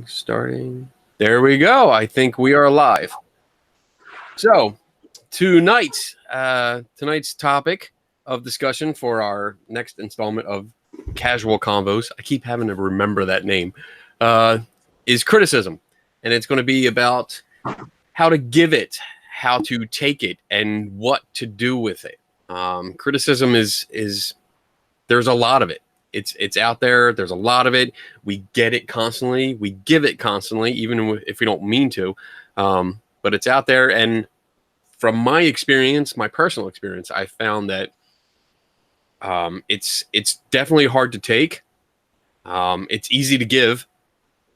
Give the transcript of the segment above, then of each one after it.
Starting. There we go. I think we are live. So, tonight's topic of discussion for our next installment of Casual Convos, I keep having to remember that name, is criticism. And it's going to be about how to give it, how to take it, and what to do with it. Criticism is there's a lot of it. It's out there. There's a lot of it. We get it constantly. We give it constantly, even if we don't mean to. But it's out there. And from my experience, my personal experience, I found that it's definitely hard to take. It's easy to give,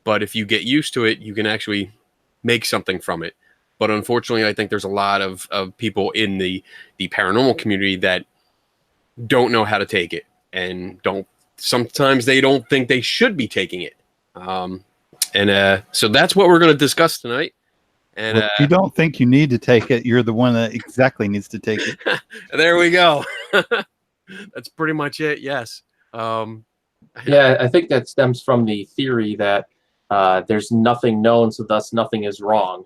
but if you get used to it, you can actually make something from it. But unfortunately, I think there's a lot of people in the paranormal community that don't know how to take it and sometimes they don't think they should be taking it. So that's what we're going to discuss tonight. And if you don't think you need to take it, you're the one that exactly needs to take it. There we go. That's pretty much it. Yes. Yeah, I think that stems from the theory that there's nothing known, so thus nothing is wrong.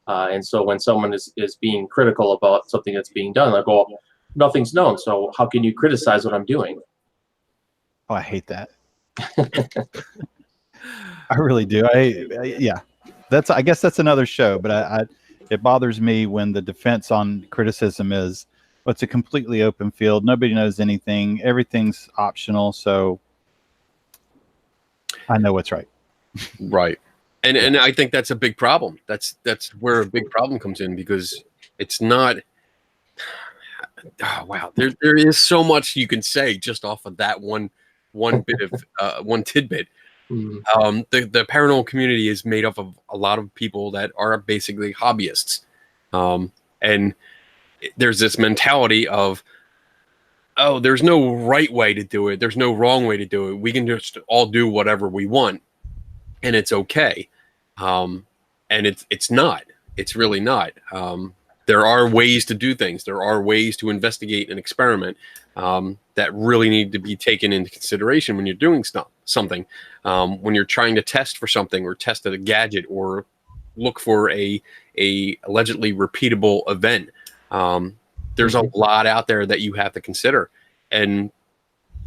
And so when someone is being critical about something that's being done, they go, nothing's known, so how can you criticize what I'm doing? Oh, I hate that. I really do. Yeah, I guess that's another show, but it bothers me when the defense on criticism is, well, it's a completely open field. Nobody knows anything. Everything's optional. So I know what's right. Right. And I think that's a big problem. That's where a big problem comes in, because it's not. Oh, wow. There is so much you can say just off of that one bit of one tidbit. Mm-hmm. The paranormal community is made up of a lot of people that are basically hobbyists, and there's this mentality of, oh, there's no right way to do it, there's no wrong way to do it, we can just all do whatever we want and it's okay. And it's not. It's really not. There are ways to do things. There are ways to investigate and experiment that really need to be taken into consideration when you're doing something. When you're trying to test for something or test a gadget or look for a allegedly repeatable event. There's a lot out there that you have to consider. And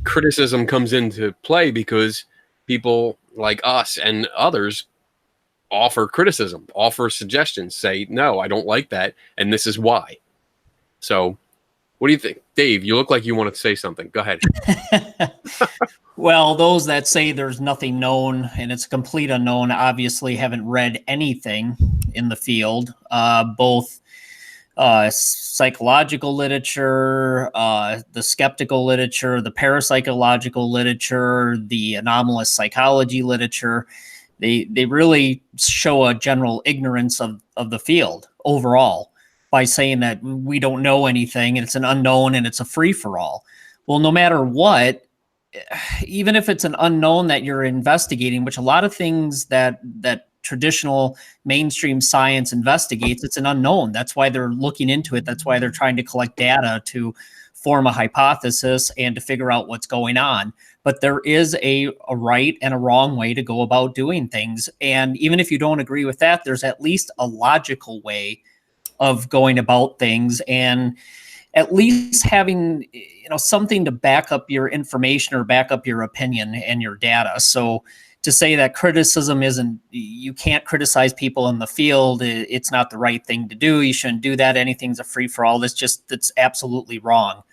criticism comes into play because people like us and others offer criticism, offer suggestions, say, no, I don't like that, and this is why. So what do you think? Dave, you look like you want to say something. Go ahead. Well, those that say there's nothing known and it's a complete unknown obviously haven't read anything in the field, both psychological literature, the skeptical literature, the parapsychological literature, the anomalous psychology literature. They really show a general ignorance of the field overall by saying that we don't know anything and it's an unknown and it's a free-for-all. Well, no matter what, even if it's an unknown that you're investigating, which a lot of things that traditional mainstream science investigates, it's an unknown. That's why they're looking into it. That's why they're trying to collect data to form a hypothesis and to figure out what's going on. But there is a right and a wrong way to go about doing things. And even if you don't agree with that, there's at least a logical way of going about things, and at least having, something to back up your information or back up your opinion and your data. So to say that criticism you can't criticize people in the field, it's not the right thing to do, you shouldn't do that, anything's a free-for-all, that's absolutely wrong.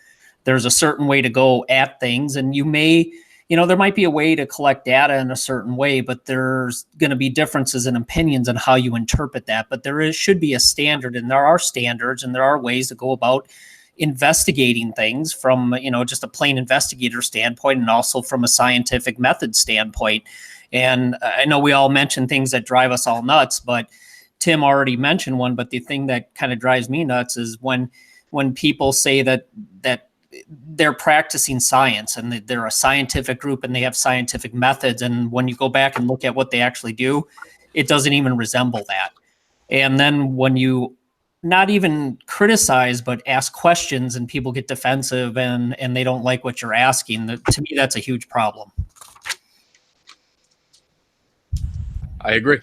There's a certain way to go at things, and there might be a way to collect data in a certain way, but there's going to be differences in opinions on how you interpret that. But should be a standard, and there are standards, and there are ways to go about investigating things from, just a plain investigator standpoint, and also from a scientific method standpoint. And I know we all mention things that drive us all nuts, but Tim already mentioned one. But the thing that kind of drives me nuts is when people say that they're practicing science and they're a scientific group and they have scientific methods. And when you go back and look at what they actually do, it doesn't even resemble that. And then when you not even criticize, but ask questions and people get defensive and they don't like what you're asking, to me, that's a huge problem. I agree.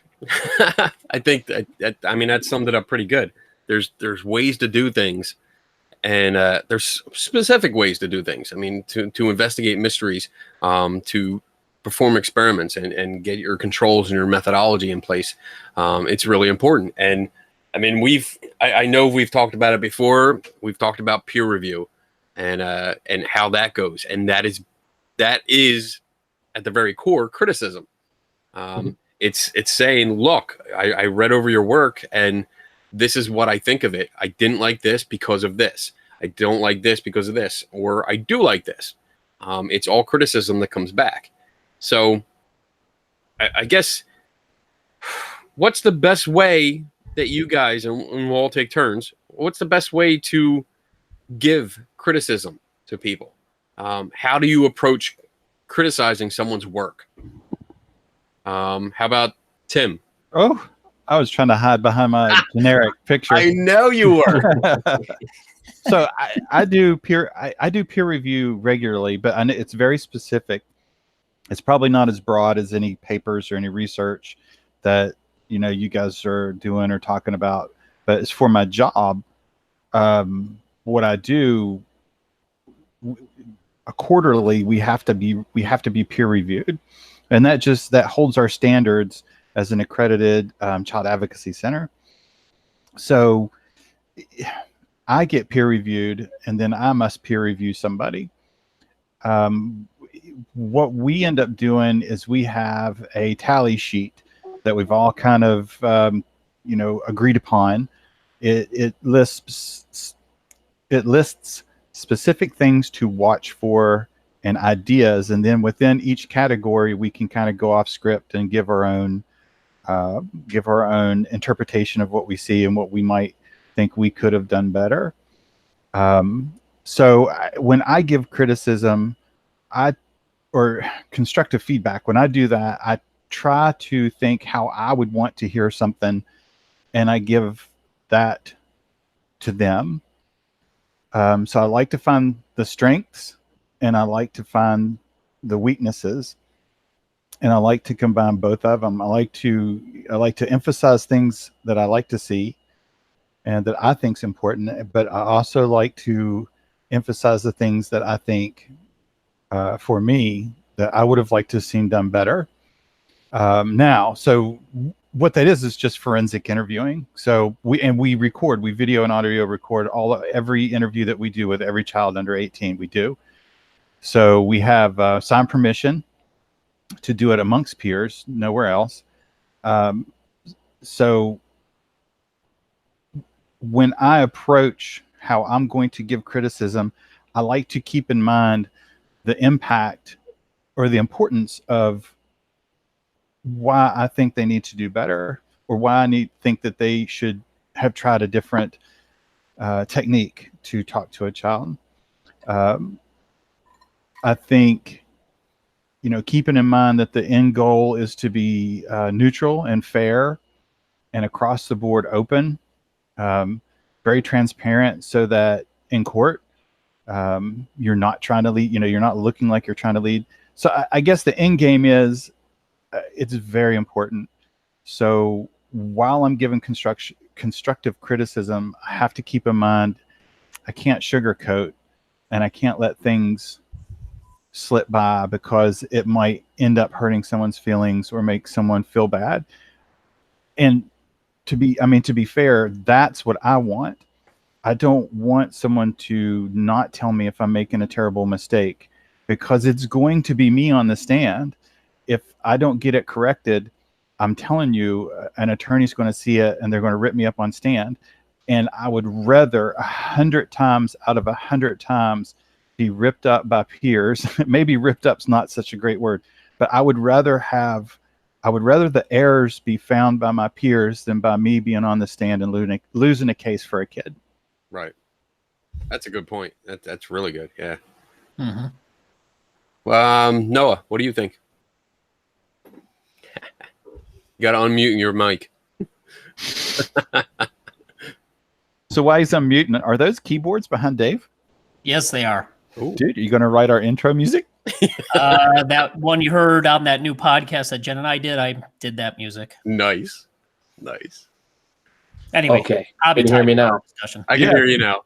I think that I mean that summed it up pretty good. There's ways to do things, and there's specific ways to do things. I mean, to investigate mysteries, to perform experiments, and get your controls and your methodology in place. It's really important. And I mean, I know we've talked about it before. We've talked about peer review, and how that goes, and that is at the very core criticism. It's saying, look, I read over your work, and this is what I think of it. I didn't like this because of this. I don't like this because of this, or I do like this. It's all criticism that comes back. So I guess what's the best way that you guys, and we'll all take turns, what's the best way to give criticism to people? How do you approach criticizing someone's work? How about Tim? Oh, I was trying to hide behind my generic picture. I know you were. So I do peer review regularly, but it's very specific. It's probably not as broad as any papers or any research that you guys are doing or talking about. But as for my job, what I do quarterly, we have to be peer reviewed, and that holds our standards as an accredited child advocacy center. So I get peer reviewed, and then I must peer review somebody. What we end up doing is we have a tally sheet that we've all kind of agreed upon. It lists specific things to watch for and ideas, and then within each category we can kind of go off script and give our own interpretation of what we see and what we might think we could have done better. So when I give criticism, or constructive feedback, when I do that, I try to think how I would want to hear something, and I give that to them. So I like to find the strengths, and I like to find the weaknesses, and I like to combine both of them. I like to emphasize things that I like to see and that I think is important, but I also like to emphasize the things that I think, for me, that I would have liked to have seen done better. So what that is just forensic interviewing. So we video and audio record every interview that we do with every child under 18. We do. So we have signed permission to do it amongst peers, nowhere else. So when I approach how I'm going to give criticism, I like to keep in mind the impact or the importance of why I think they need to do better, or why I think that they should have tried a different technique to talk to a child. I think, keeping in mind that the end goal is to be neutral and fair and across the board open, very transparent, so that in court, you're not trying to lead, you're not looking like you're trying to lead. So I guess the end game is, it's very important. So while I'm giving constructive criticism, I have to keep in mind, I can't sugarcoat, and I can't let things slip by because it might end up hurting someone's feelings or make someone feel bad. And to be fair, that's what I want. I don't want someone to not tell me if I'm making a terrible mistake, because it's going to be me on the stand. If I don't get it corrected, I'm telling you, an attorney's going to see it and they're going to rip me up on stand. And I would rather 100 times out of 100 times be ripped up by peers. Maybe ripped up's not such a great word, but I would rather the errors be found by my peers than by me being on the stand and losing a case for a kid. Right. That's a good point. That's really good. Yeah. Mm-hmm. Noah, what do you think? You got to unmute your mic. So while he's unmuting, are those keyboards behind Dave? Yes, they are. Ooh. Dude, are you going to write our intro music? That one you heard on that new podcast that Jen and I did that music. Nice. Anyway, Okay. Can you hear me now? I can hear you now.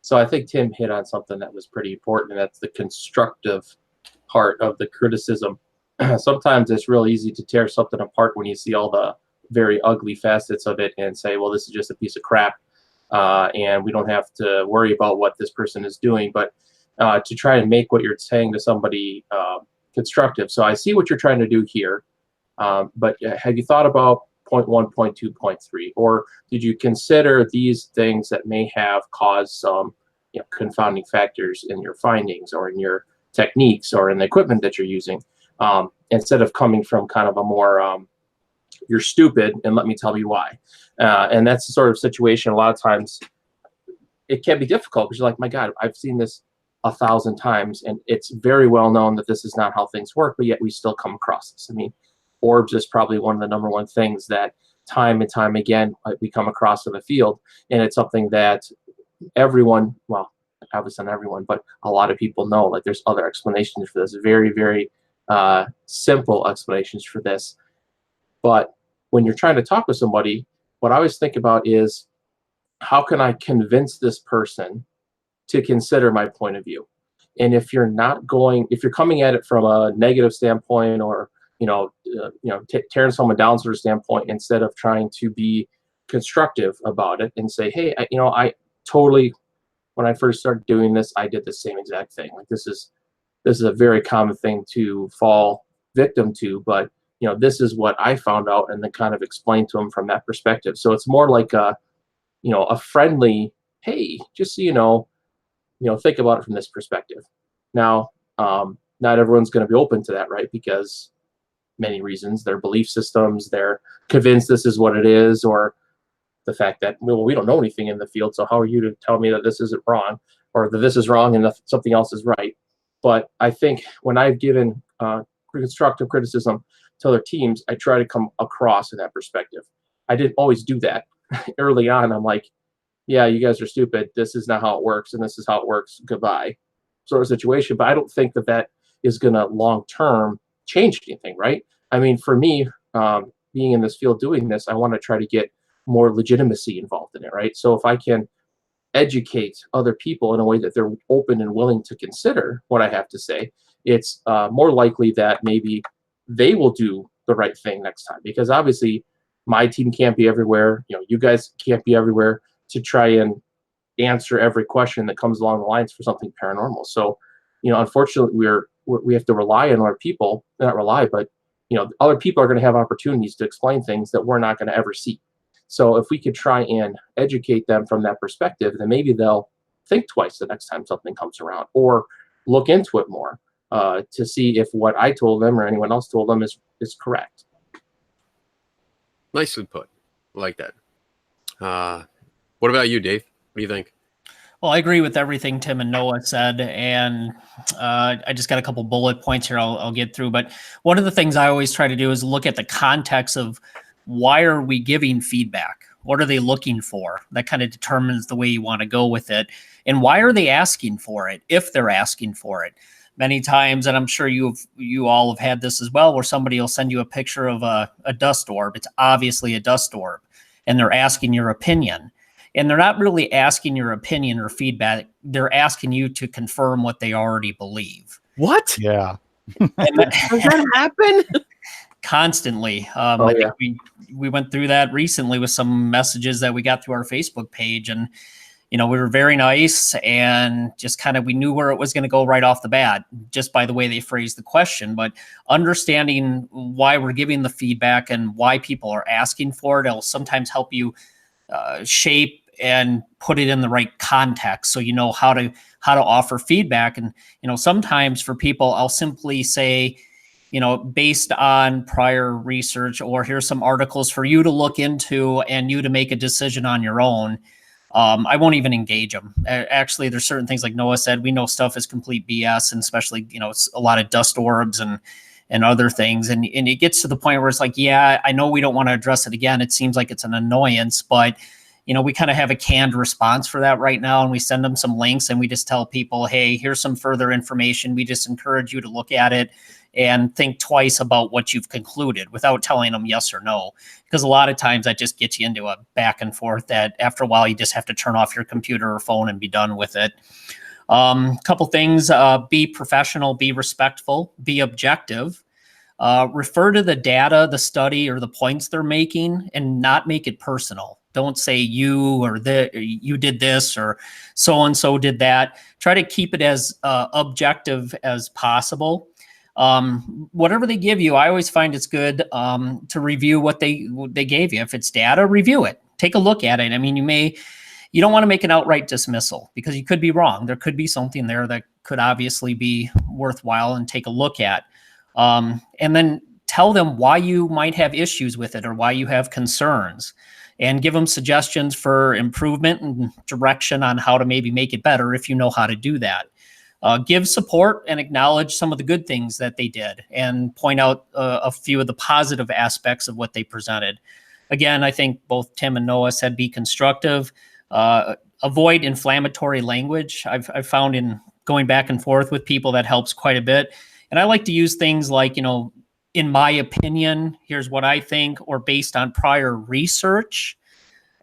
So I think Tim hit on something that was pretty important, and that's the constructive part of the criticism. Sometimes it's real easy to tear something apart when you see all the very ugly facets of it and say, well, this is just a piece of crap, and we don't have to worry about what this person is doing. But to try and make what you're saying to somebody constructive. So I see what you're trying to do here, but have you thought about point 1, point 2, point 3, or did you consider these things that may have caused some confounding factors in your findings or in your techniques or in the equipment that you're using, instead of coming from kind of a more you're stupid and let me tell you why. And that's the sort of situation a lot of times it can be difficult because you're like, my God, I've seen this 1,000 times and it's very well known that this is not how things work, but yet we still come across this. I mean, orbs is probably one of the number one things that time and time again we come across in the field, and it's something that everyone, well, obviously not everyone, but a lot of people know. Like, there's other explanations for this, very, very simple explanations for this. But when you're trying to talk with somebody, what I always think about is, how can I convince this person to consider my point of view? And if you're coming at it from a negative standpoint, or tearing someone down sort of standpoint, instead of trying to be constructive about it and say, hey, I totally, when I first started doing this, I did the same exact thing. Like, this is a very common thing to fall victim to, but this is what I found out, and then kind of explain to them from that perspective. So it's more like a friendly, hey, just so think about it from this perspective. Now, not everyone's going to be open to that, right? Because many reasons, their belief systems, they're convinced this is what it is, or the fact that, well, we don't know anything in the field, so how are you to tell me that this isn't wrong, or that this is wrong and something else is right? But I think when I've given constructive criticism to other teams, I try to come across in that perspective. I didn't always do that. Early on, I'm like, yeah, you guys are stupid. This is not how it works, and this is how it works. Goodbye, sort of situation. But I don't think that is going to long-term change anything, right? I mean, for me, being in this field doing this, I want to try to get more legitimacy involved in it, right? So if I can educate other people in a way that they're open and willing to consider what I have to say, it's more likely that maybe they will do the right thing next time. Because obviously my team can't be everywhere, you guys can't be everywhere to try and answer every question that comes along the lines for something paranormal. So unfortunately we have to rely on other people, not rely, but other people are going to have opportunities to explain things that we're not going to ever see. So if we could try and educate them from that perspective, then maybe they'll think twice the next time something comes around, or look into it more to see if what I told them or anyone else told them is correct. Nicely put. I like that. What about you, Dave? What do you think? Well, I agree with everything Tim and Noah said, and I just got a couple bullet points here I'll get through. But one of the things I always try to do is look at the context of, why are we giving feedback? What are they looking for? That kind of determines the way you want to go with it. And why are they asking for it, if they're asking for it? Many times, and I'm sure you all have had this as well, where somebody will send you a picture of a dust orb. It's obviously a dust orb, and they're asking your opinion. And they're not really asking your opinion or feedback. They're asking you to confirm what they already believe. What? Yeah. Does that happen? Constantly. I think we went through that recently with some messages that we got through our Facebook page, and we were very nice, and just kind of, we knew where it was going to go right off the bat just by the way they phrased the question. But understanding why we're giving the feedback and why people are asking for it, it'll sometimes help you shape and put it in the right context, so you know how to offer feedback. And sometimes for people, I'll simply say, based on prior research, or here's some articles for you to look into and you to make a decision on your own. I won't even engage them. Actually, there's certain things, like Noah said, we know stuff is complete BS, and especially, it's a lot of dust orbs and other things. And it gets to the point where it's like, yeah, I know we don't want to address it again. It seems like it's an annoyance, but we kind of have a canned response for that right now, and we send them some links and we just tell people, hey, here's some further information. We just encourage you to look at it and think twice about what you've concluded without telling them yes or no. Because a lot of times that just gets you into a back and forth that after a while you just have to turn off your computer or phone and be done with it. Couple things, be professional, be respectful, be objective. Refer to the data, the study, or the points they're making, and not make it personal. Don't say you or you did this or so-and-so did that. Try to keep it as objective as possible. Whatever they give you, I always find it's good to review what they gave you. If it's data, review it. Take a look at it. I mean, you don't want to make an outright dismissal because you could be wrong. There could be something there that could obviously be worthwhile and take a look at. And then tell them why you might have issues with it or why you have concerns, and give them suggestions for improvement and direction on how to maybe make it better if you know how to do that. Give support and acknowledge some of the good things that they did and point out a few of the positive aspects of what they presented. Again, I think both Tim and Noah said be constructive, avoid inflammatory language. I've found in going back and forth with people that helps quite a bit. And I like to use things like, in my opinion, here's what I think, or based on prior research,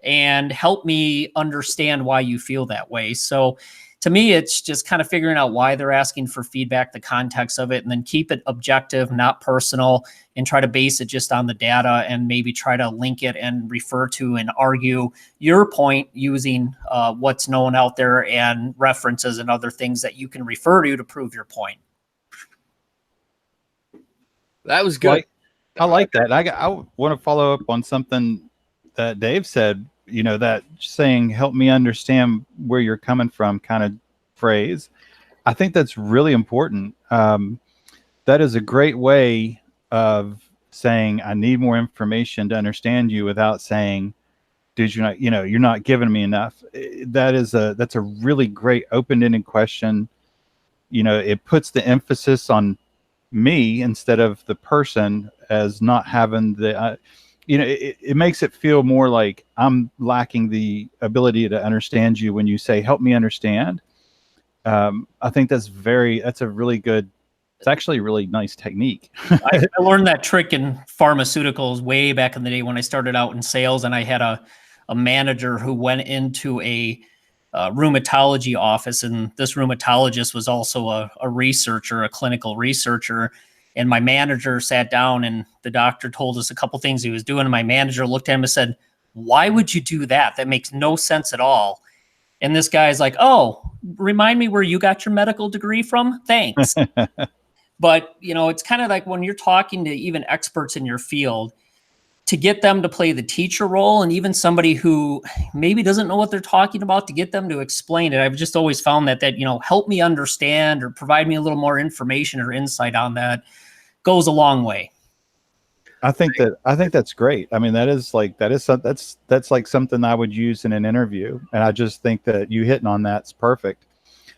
and help me understand why you feel that way. So to me, it's just kind of figuring out why they're asking for feedback, the context of it, and then keep it objective, not personal, and try to base it just on the data and maybe try to link it and refer to and argue your point using what's known out there and references and other things that you can refer to prove your point. That was good. I like that. I want to follow up on something that Dave said, that saying, help me understand where you're coming from kind of phrase. I think that's really important. That is a great way of saying, I need more information to understand you without saying, did you not, you're not giving me enough. That's a really great open-ended question. It puts the emphasis on me instead of the person as not having the it makes it feel more like I'm lacking the ability to understand you when you say help me understand. I think that's a really good, it's actually a really nice technique. I learned that trick in pharmaceuticals way back in the day when I started out in sales, and I had a manager who went into a rheumatology office, and this rheumatologist was also a researcher, a clinical researcher. And my manager sat down and the doctor told us a couple things he was doing. And my manager looked at him and said, why would you do that? That makes no sense at all. And this guy's like, oh, remind me where you got your medical degree from? Thanks. But, it's kind of like when you're talking to even experts in your field, to get them to play the teacher role, and even somebody who maybe doesn't know what they're talking about, to get them to explain it. I've just always found that help me understand or provide me a little more information or insight on that goes a long way. I think that's great. I mean, that's like something I would use in an interview. And I just think that you hitting on that's perfect,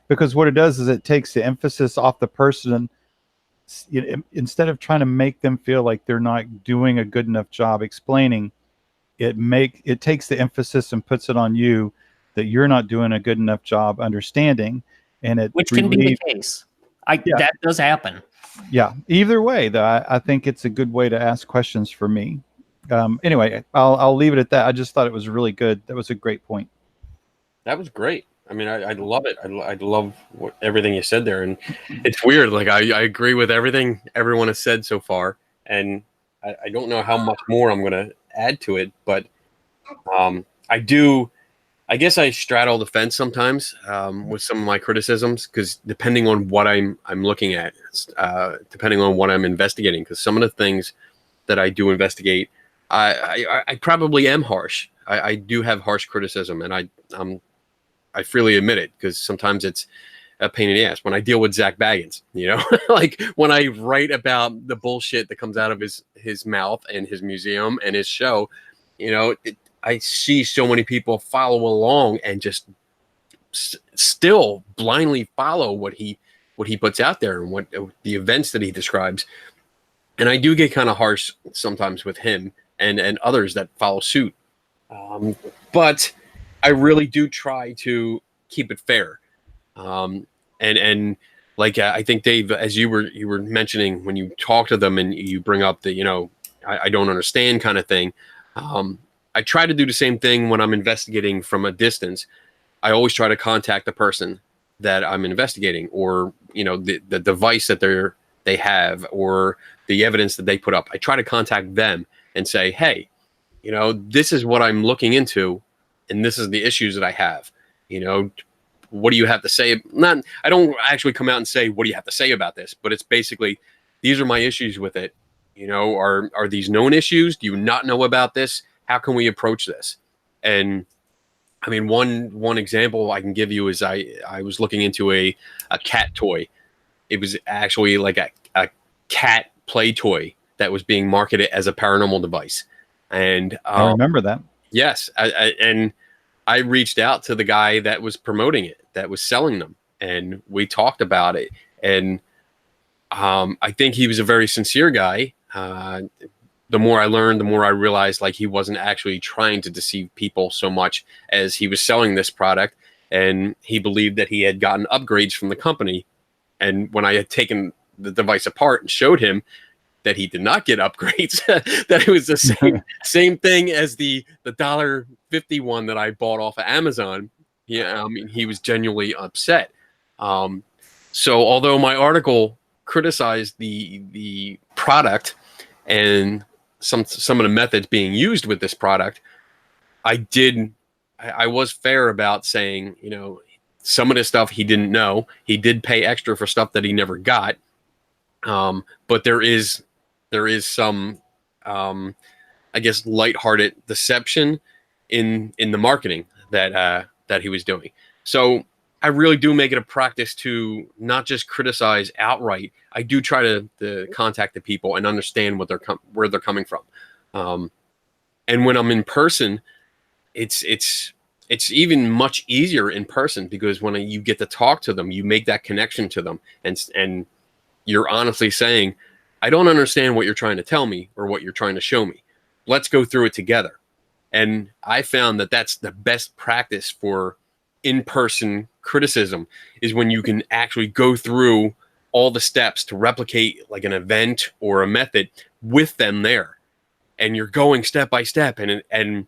because what it does is it takes the emphasis off the person. Instead of trying to make them feel like they're not doing a good enough job explaining, it takes the emphasis and puts it on you that you're not doing a good enough job understanding, and which can be the case. That does happen. Yeah. Either way, though, I think it's a good way to ask questions for me. Anyway, I'll leave it at that. I just thought it was really good. That was a great point. That was great. I mean, I love it. I love everything you said there. And it's weird. Like, I agree with everything everyone has said so far. And I don't know how much more I'm going to add to it. But I guess I straddle the fence sometimes with some of my criticisms, because depending on what I'm looking at, depending on what I'm investigating, because some of the things that I do investigate, I probably am harsh. I do have harsh criticism, and I freely admit it, because sometimes it's a pain in the ass. When I deal with Zach Baggins, like when I write about the bullshit that comes out of his mouth and his museum and his show, I see so many people follow along and just still blindly follow what he puts out there and what the events that he describes. And I do get kind of harsh sometimes with him and others that follow suit. But I really do try to keep it fair. And like I think Dave, as you were mentioning when you talk to them and you bring up the I don't understand kind of thing. I try to do the same thing when I'm investigating from a distance. I always try to contact the person that I'm investigating, or the device that they have, or the evidence that they put up. I try to contact them and say, hey, this is what I'm looking into, and this is the issues that I have. What do you have to say? I don't actually come out and say, what do you have to say about this? But it's basically, these are my issues with it. Are these known issues? Do you not know about this? How can we approach this? And I mean, one example I can give you is I was looking into a cat toy. It was actually like a cat play toy that was being marketed as a paranormal device. And I remember that. Yes. And I reached out to the guy that was promoting it, that was selling them, and we talked about it. And I think he was a very sincere guy. The more I learned, the more I realized like he wasn't actually trying to deceive people so much as he was selling this product, and he believed that he had gotten upgrades from the company. And when I had taken the device apart and showed him that he did not get upgrades, that it was the same thing as the $1.50 one that I bought off of Amazon. Yeah, I mean, he was genuinely upset. So although my article criticized the product and some of the methods being used with this product, I was fair about saying, some of this stuff he didn't know. He did pay extra for stuff that he never got. But there is some, I guess, lighthearted deception in the marketing that he was doing. So I really do make it a practice to not just criticize outright. I do try to contact the people and understand where they're coming from. And when I'm in person, it's even much easier in person, because when you get to talk to them, you make that connection to them, and you're honestly saying, I don't understand what you're trying to tell me or what you're trying to show me. Let's go through it together. And I found that that's the best practice for in-person criticism, is when you can actually go through all the steps to replicate like an event or a method with them there. And you're going step by step, and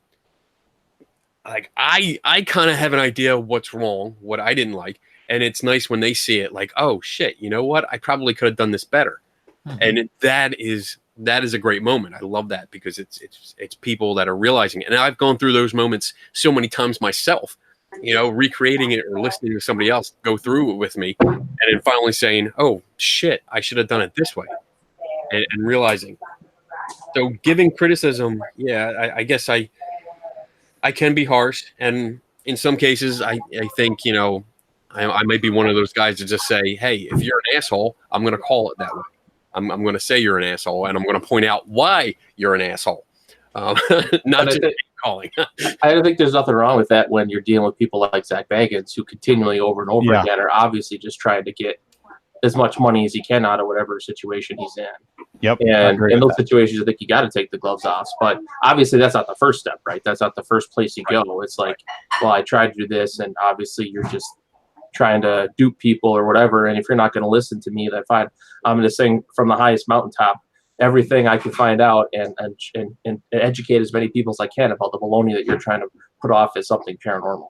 like I kind of have an idea of what's wrong, what I didn't like. And it's nice when they see it like, oh shit, you know what? I probably could have done this better. Mm-hmm. And that is a great moment. I love that, because it's people that are realizing it. And I've gone through those moments so many times myself, recreating it or listening to somebody else go through it with me, and then finally saying, oh shit, I should have done it this way, and realizing. So giving criticism, yeah, I guess I can be harsh, and in some cases I think, I might be one of those guys to just say, hey, if you're an asshole, I'm going to call it that way. I'm going to say you're an asshole, and I'm going to point out why you're an asshole. Not just calling. I think there's nothing wrong with that when you're dealing with people like Zach Baggins, who continually over and over again are obviously just trying to get as much money as he can out of whatever situation he's in. Yep. And in those situations, I think you got to take the gloves off. But obviously, that's not the first step, right? That's not the first place you go. It's like, well, I tried to do this, and obviously you're just trying to dupe people or whatever. And if you're not going to listen to me, then fine. I'm going to sing from the highest mountaintop everything I can find out, and educate as many people as I can about the baloney that you're trying to put off as something paranormal.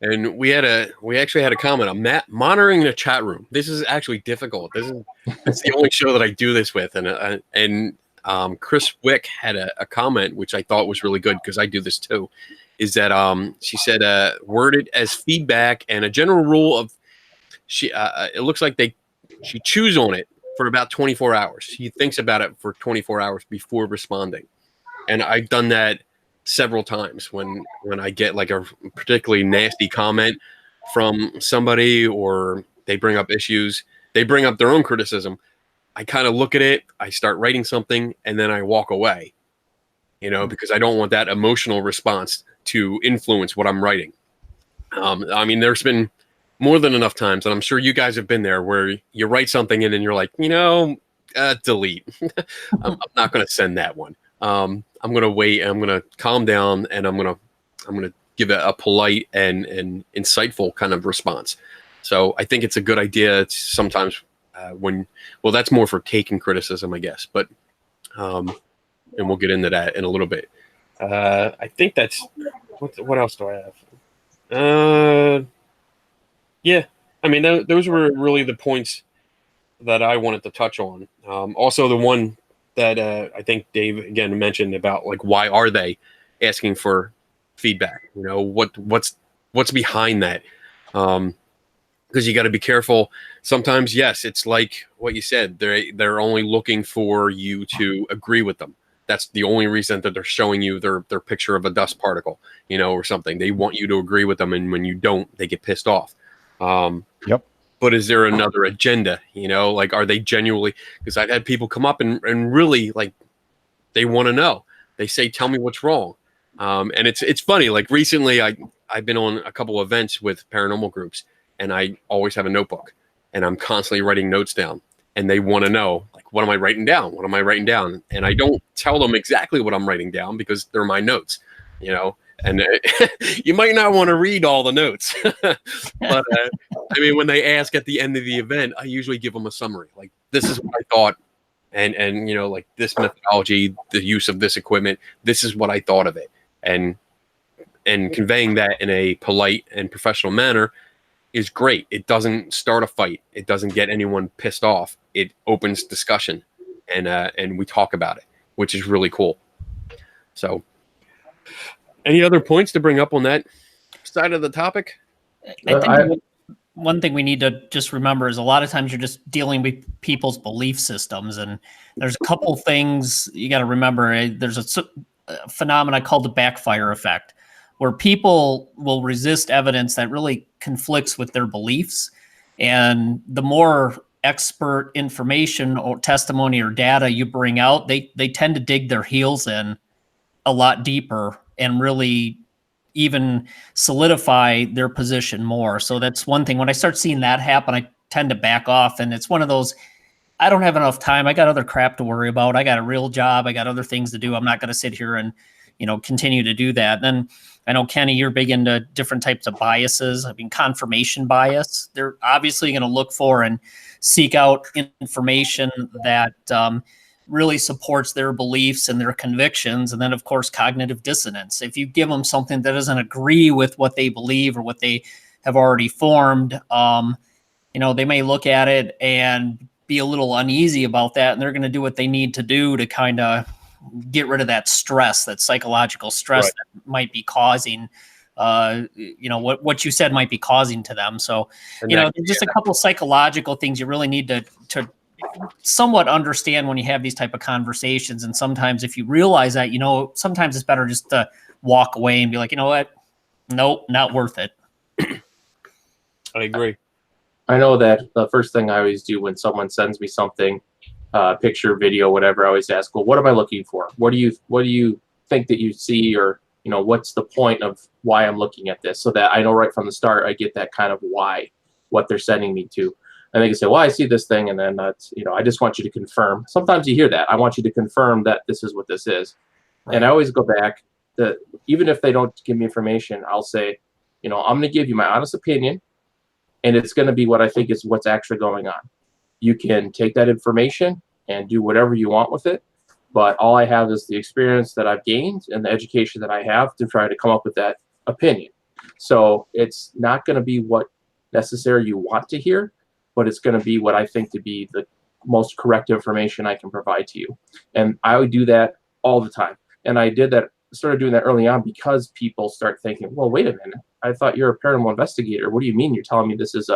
And we actually had a comment on monitoring the chat room. This is actually difficult. It's the only show that I do this with. And Chris Wick had a comment, which I thought was really good, because I do this too, is that she said, worded as feedback and a general rule of, it looks like she chews on it for about 24 hours. She thinks about it for 24 hours before responding. And I've done that several times when I get like a particularly nasty comment from somebody, or they bring up issues, they bring up their own criticism. I kind of look at it, I start writing something, and then I walk away, because I don't want that emotional response to influence what I'm writing. I mean, there's been more than enough times, and I'm sure you guys have been there, where you write something and then you're like, delete. I'm not going to send that one. I'm gonna wait and I'm gonna calm down and I'm gonna give it a polite and insightful kind of response. So I think it's a good idea. It's sometimes that's more for taking criticism, I guess. But and we'll get into that in a little bit. I think that's what else do I have? Yeah, I mean those were really the points that I wanted to touch on. Also, the one that I think Dave again mentioned about like why are they asking for feedback? You know, what's behind that? Because you got to be careful. Sometimes, yes, it's like what you said. They're only looking for you to agree with them. That's the only reason that they're showing you their picture of a dust particle, you know, or something. They want you to agree with them, and when you don't, they get pissed off. Yep. But is there another agenda? You know, like are they genuinely? Because I've had people come up and really like they want to know. They say, "Tell me what's wrong." And it's funny. Like recently, I've been on a couple of events with paranormal groups, and I always have a notebook, and I'm constantly writing notes down. And they want to know, like, what am I writing down? What am I writing down? And I don't tell them exactly what I'm writing down because they're my notes, you know. And you might not want to read all the notes, but I mean, when they ask at the end of the event, I usually give them a summary. Like, this is what I thought, and you know, like this methodology, the use of this equipment, this is what I thought of it, and conveying that in a polite and professional manner is great. It doesn't start a fight. It doesn't get anyone pissed off. It opens discussion, and we talk about it, which is really cool. So, any other points to bring up on that side of the topic? I think one thing we need to just remember is a lot of times you're just dealing with people's belief systems, and there's a couple things you got to remember. There's a phenomena called the backfire effect, where people will resist evidence that really conflicts with their beliefs. And the more expert information or testimony or data you bring out, they tend to dig their heels in a lot deeper and really even solidify their position more. So that's one thing. When I start seeing that happen, I tend to back off. And it's one of those, I don't have enough time. I got other crap to worry about. I got a real job. I got other things to do. I'm not going to sit here and, you know, continue to do that. Then I know, Kenny, you're big into different types of biases. I mean, confirmation bias. They're obviously going to look for and seek out information that really supports their beliefs and their convictions. And then, of course, cognitive dissonance. If you give them something that doesn't agree with what they believe or what they have already formed, you know, they may look at it and be a little uneasy about that. And they're going to do what they need to do to kind of get rid of that stress, that psychological stress that might be causing, you know, what you said might be causing to them. So, you know, just a couple psychological things you really need to somewhat understand when you have these type of conversations. And sometimes if you realize that, you know, sometimes it's better just to walk away and be like, you know what? Nope, not worth it. I agree. I know that the first thing I always do when someone sends me something, picture, video, whatever, I always ask, well, what am I looking for? What do you think that you see, or, you know, what's the point of why I'm looking at this, so that I know right from the start, I get that kind of why, what they're sending me to. And they can say, well, I see this thing, and then that's, you know, I just want you to confirm. Sometimes you hear that. I want you to confirm that this is what this is. Right. And I always go back to, even if they don't give me information, I'll say, you know, I'm going to give you my honest opinion, and it's going to be what I think is what's actually going on. You can take that information and do whatever you want with it, but all I have is the experience that I've gained and the education that I have to try to come up with that opinion. So it's not going to be what necessarily you want to hear, but it's going to be what I think to be the most correct information I can provide to you. And I would do that all the time. And I started doing that early on because people start thinking, well, wait a minute, I thought you're a paranormal investigator. What do you mean you're telling me this is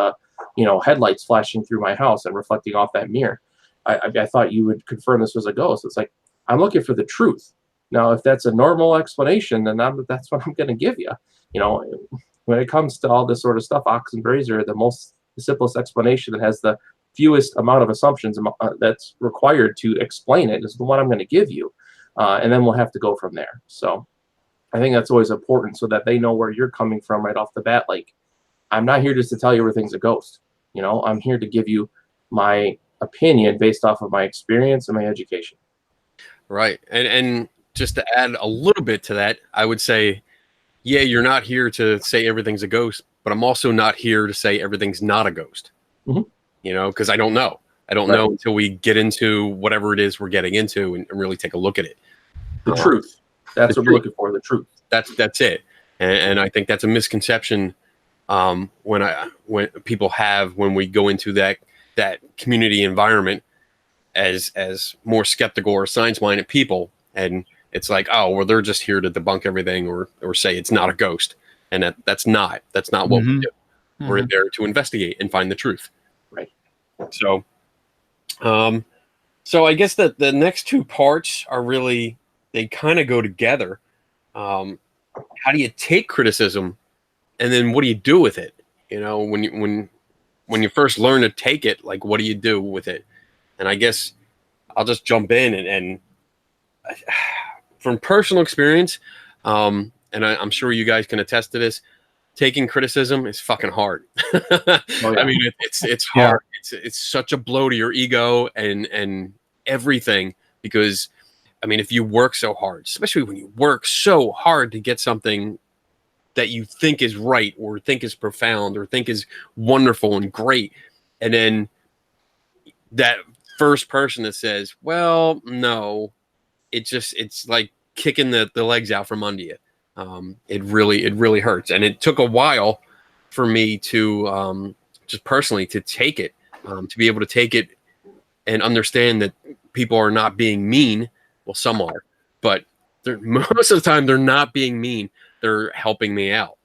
you know, headlights flashing through my house and reflecting off that mirror? I thought you would confirm this was a ghost. It's like, I'm looking for the truth. Now, if that's a normal explanation, then that's what I'm going to give you. You know, when it comes to all this sort of stuff, Ox and Brazier, the simplest explanation that has the fewest amount of assumptions that's required to explain it is the one I'm going to give you. And then we'll have to go from there. So I think that's always important, so that they know where you're coming from right off the bat. Like, I'm not here just to tell you everything's a ghost. You know, I'm here to give you my opinion based off of my experience and my education. Right. And just to add a little bit to that, I would say, yeah, you're not here to say everything's a ghost, but I'm also not here to say everything's not a ghost. Mhm. You know, because I don't know. I don't know until we get into whatever it is we're getting into and really take a look at it. The truth. That's what we're looking for, the truth. That's it. And I think that's a misconception when people have when we go into that community environment as more skeptical or science-minded people, and it's like, oh, well, they're just here to debunk everything or say it's not a ghost, and that's not what we do. We're there to investigate and find the truth. Right. So, so I guess that the next two parts are really, they kind of go together. How do you take criticism, and then what do you do with it? You know, when you first learn to take it, like, what do you do with it? And I guess I'll just jump in and from personal experience, and I'm sure you guys can attest to this, taking criticism is fucking hard. I mean, it's hard. It's such a blow to your ego and everything, because I mean, if you work so hard, especially when you work so hard to get something that you think is right or think is profound or think is wonderful and great, and then that first person that says, well, no, it's like kicking the legs out from under you. It really hurts. And it took a while for me to just personally to take it, to be able to take it and understand that people are not being mean. Well, some are, but most of the time they're not being mean. They're helping me out,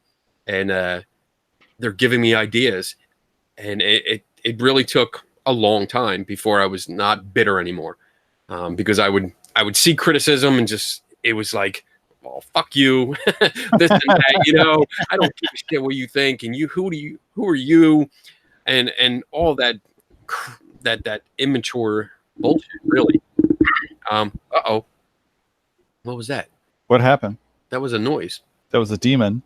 and they're giving me ideas. And it really took a long time before I was not bitter anymore, because I would see criticism and just, it was like, well, fuck you, this and that, you know, I don't give a shit what you think, and who are you, and all that immature bullshit, really. Uh-oh, what was that? What happened? That was a noise. That was a demon.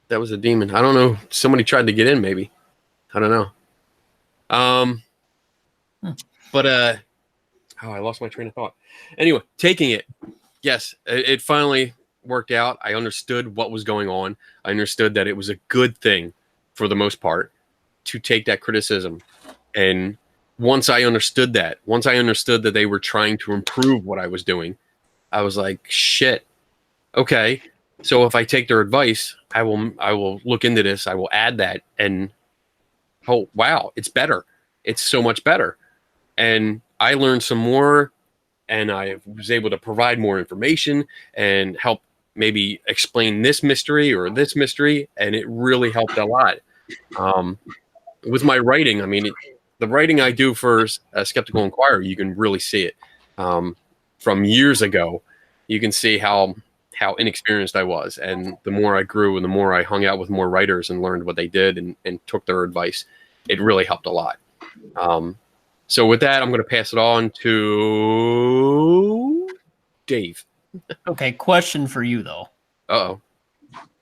That was a demon. I don't know. Somebody tried to get in, maybe. I don't know. But I lost my train of thought. Anyway, taking it. Yes, it finally worked out. I understood what was going on. I understood that it was a good thing, for the most part, to take that criticism. And once I understood that they were trying to improve what I was doing, I was like, shit. Okay, so if I take their advice, I will look into this. I will add that, and oh wow, it's better. It's so much better. And I learned some more, and I was able to provide more information and help maybe explain this mystery or this mystery, and it really helped a lot. With my writing, I mean, the writing I do for Skeptical Inquirer, you can really see it. From years ago, you can see how inexperienced I was, and the more I grew and the more I hung out with more writers and learned what they did and took their advice, it really helped a lot. So with that, I'm going to pass it on to Dave. Okay, question for you, though. Uh-oh.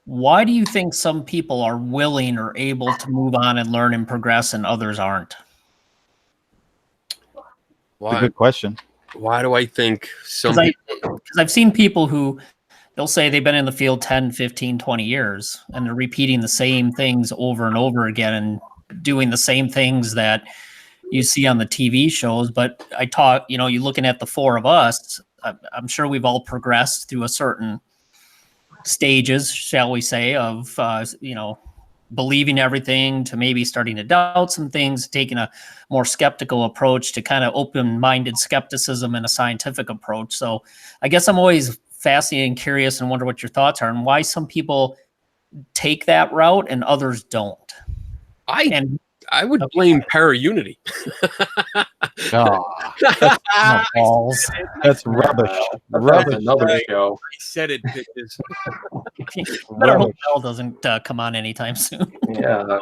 Why do you think some people are willing or able to move on and learn and progress and others aren't? Why? That's a good question. Why do I think some people... Because I've seen people who, they'll say they've been in the field 10, 15, 20 years, and they're repeating the same things over and over again and doing the same things that you see on the TV shows. But I talk, you know, you're looking at the four of us, I'm sure we've all progressed through a certain stages, shall we say, of, you know, believing everything to maybe starting to doubt some things, taking a more skeptical approach to kind of open-minded skepticism and a scientific approach. So I guess I'm always fascinated and curious and wonder what your thoughts are and why some people take that route and others don't. I would blame para-unity. Balls. That's rubbish. Rubbish. Another show. I said it, bitches. Better hope Bell doesn't come on anytime soon. Yeah.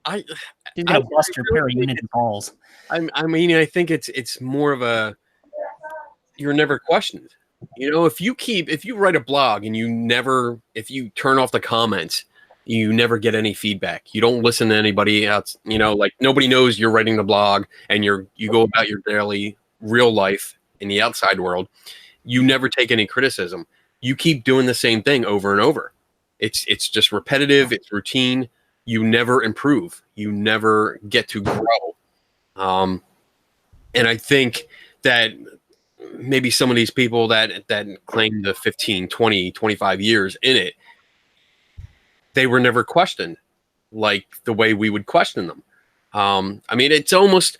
You're gonna bust your para-unity balls. I mean, I think it's more of a, you're never questioned. You know, if you write a blog and if you turn off the comments, you never get any feedback. You don't listen to anybody else. You know, like nobody knows you're writing the blog, and you go about your daily real life in the outside world, you never take any criticism. You keep doing the same thing over and over. It's just repetitive. It's routine. You never improve. You never get to grow. And I think that maybe some of these people that claim the 15, 20, 25 years in it, they were never questioned like the way we would question them. I mean, it's almost,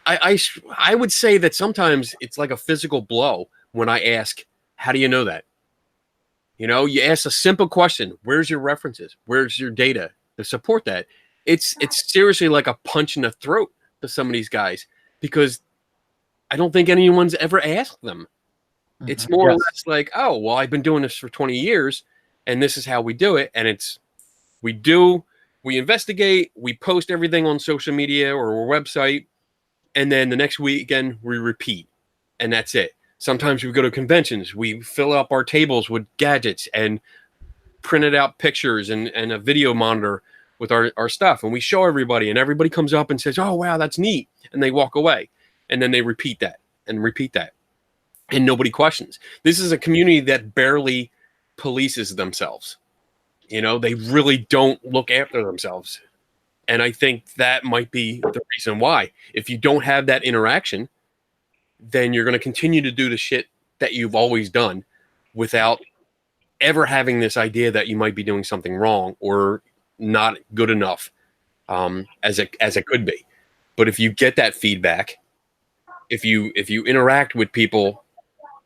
I would say that sometimes it's like a physical blow when I ask, how do you know that? You know, you ask a simple question, where's your references? Where's your data to support that? It's seriously like a punch in the throat to some of these guys, because I don't think anyone's ever asked them. It's more or less like, oh, well, I've been doing this for 20 years and this is how we do it. And it's, we investigate, we post everything on social media or our website, and then the next weekend we repeat, and that's it. Sometimes we go to conventions, we fill up our tables with gadgets and printed out pictures and a video monitor with our stuff, and we show everybody, and everybody comes up and says, oh, wow, that's neat, and they walk away, and then they repeat that, and nobody questions. This is a community that barely polices themselves. You know, they really don't look after themselves. And I think that might be the reason why. If you don't have that interaction, then you're going to continue to do the shit that you've always done without ever having this idea that you might be doing something wrong or not good enough as it could be. But if you get that feedback, if you interact with people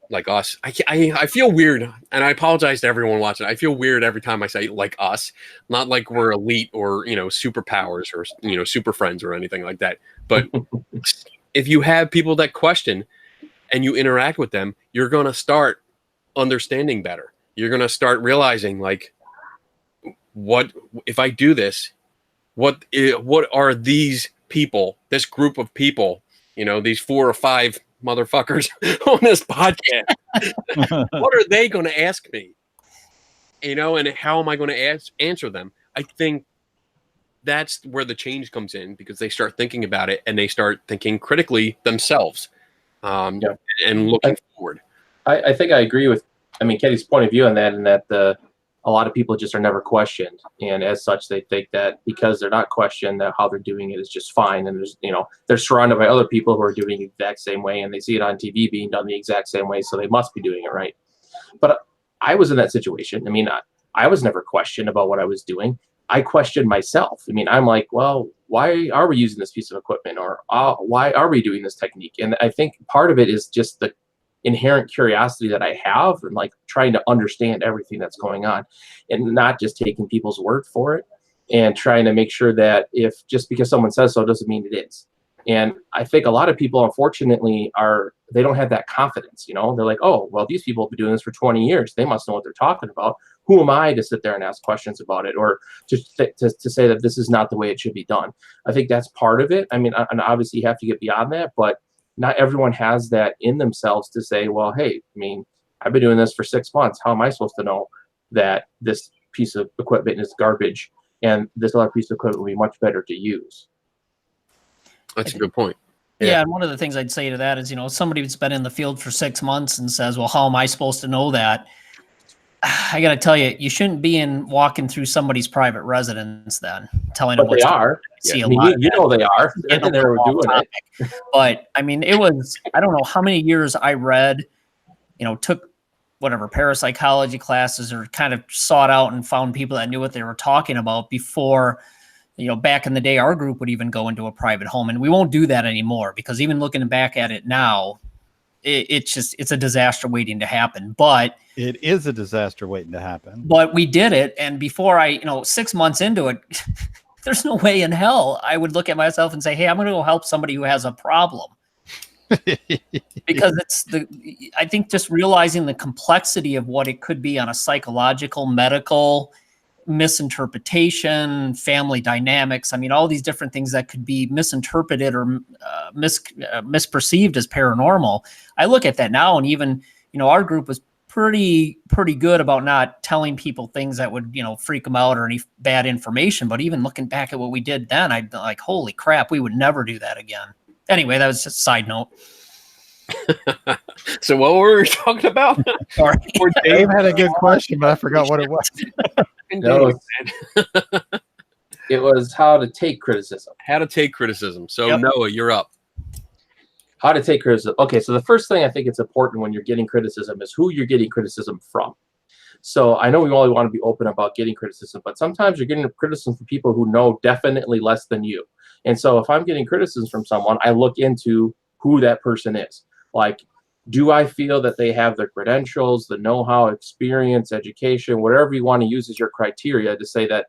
like us, I feel weird, and I apologize to everyone watching. I feel weird every time I say like us, not like we're elite or, you know, superpowers or, you know, super friends or anything like that. But if you have people that question and you interact with them, you're going to start understanding better. You're going to start realizing, like, what if I do this? What are these people, this group of people, you know, these 4 or 5 motherfuckers on this podcast, what are they going to ask me? You know, and how am I going to answer them? I think that's where the change comes in, because they start thinking about it and they start thinking critically themselves, and looking forward. I think I agree with, I mean, Kenny's point of view on that, and that a lot of people just are never questioned, and as such, they think that because they're not questioned, that how they're doing it is just fine. And there's, you know, they're surrounded by other people who are doing the exact same way, and they see it on TV being done the exact same way, so they must be doing it right. But I was in that situation. I mean, I was never questioned about what I was doing. I questioned myself. I mean, I'm like, well, why are we using this piece of equipment, or why are we doing this technique? And I think part of it is just the inherent curiosity that I have, and like trying to understand everything that's going on, and not just taking people's word for it, and trying to make sure that if just because someone says so doesn't mean it is. And I think a lot of people, unfortunately, they don't have that confidence. You know, they're like, oh, well, these people have been doing this for 20 years. They must know what they're talking about. Who am I to sit there and ask questions about it, or to say that this is not the way it should be done? I think that's part of it. I mean, and obviously you have to get beyond that, but not everyone has that in themselves to say, well, hey, I mean, I've been doing this for 6 months. How am I supposed to know that this piece of equipment is garbage and this other piece of equipment would be much better to use? That's a good point. Yeah, and one of the things I'd say to that is, you know, somebody who's been in the field for 6 months and says, well, how am I supposed to know that? I got to tell you, you shouldn't be walking through somebody's private residence then, telling them what they are. See, I mean, you know they are. And they're doing it. But I mean, it was, I don't know how many years I read, you know, took whatever parapsychology classes, or kind of sought out and found people that knew what they were talking about before, you know, back in the day, our group would even go into a private home, and we won't do that anymore, because even looking back at it now, it's a disaster waiting to happen. But it is a disaster waiting to happen. But we did it. And before 6 months into it, there's no way in hell I would look at myself and say, hey, I'm going to go help somebody who has a problem. Because I think just realizing the complexity of what it could be on a psychological, medical, misinterpretation, family dynamics. I mean, all these different things that could be misinterpreted or misperceived as paranormal. I look at that now, and even, you know, our group was pretty good about not telling people things that would, you know, freak them out or any bad information. But even looking back at what we did then, I'd be like, holy crap, we would never do that again. Anyway, that was just a side note. So what were we talking about? Sorry. Dave had a good question, but I forgot what it was. No, it was how to take criticism. How to take criticism. So Yep. Noah, you're up. How to take criticism. Okay, so the first thing I think it's important when you're getting criticism is who you're getting criticism from. So I know we only want to be open about getting criticism, but sometimes you're getting criticism from people who know definitely less than you. And so if I'm getting criticism from someone, I look into who that person is. Like, do I feel that they have the credentials, the know-how, experience, education, whatever you want to use as your criteria to say that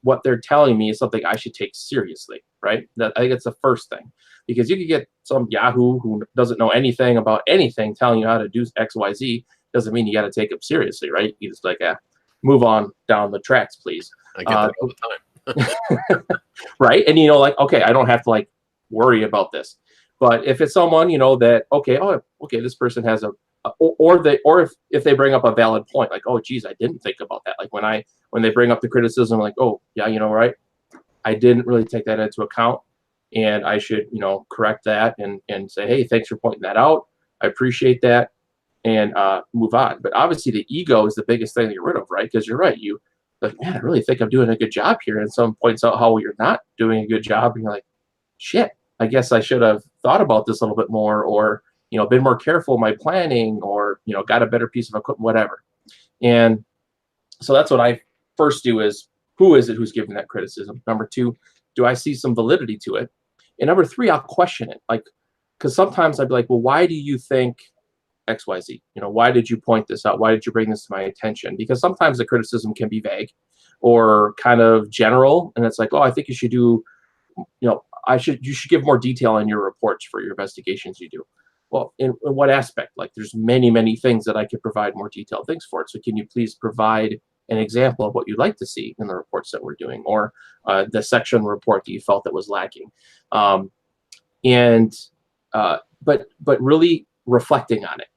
what they're telling me is something I should take seriously, right? I think it's the first thing. Because you could get some Yahoo who doesn't know anything about anything telling you how to do X, Y, Z. Doesn't mean you got to take them seriously, right? You just like, move on down the tracks, please. I get that all the time. Right? And, like, okay, I don't have to, like, worry about this. But if it's someone, that, okay, this person has or if they bring up a valid point, like, oh, geez, I didn't think about that. Like when they bring up the criticism, like, oh, yeah, right? I didn't really take that into account. And I should, correct that and say, hey, thanks for pointing that out. I appreciate that, and move on. But obviously the ego is the biggest thing to get rid of, right? Because you're right. You like, man, I really think I'm doing a good job here. And someone points out how you're not doing a good job. And you're like, shit, I guess I should have thought about this a little bit more, or, been more careful in my planning, or, got a better piece of equipment, whatever. And so that's what I first do is, who is it who's giving that criticism? Number two, do I see some validity to it? And number three, I'll question it. Like, because sometimes I'd be like, well, why do you think X, Y, Z? Why did you point this out? Why did you bring this to my attention? Because sometimes the criticism can be vague or kind of general. And it's like, oh, I think you should do, you should give more detail in your reports for your investigations you do. Well, in what aspect? Like, there's many, many things that I could provide more detailed things for. So can you please provide an example of what you'd like to see in the reports that we're doing, or the section report that you felt that was lacking, but really reflecting on it.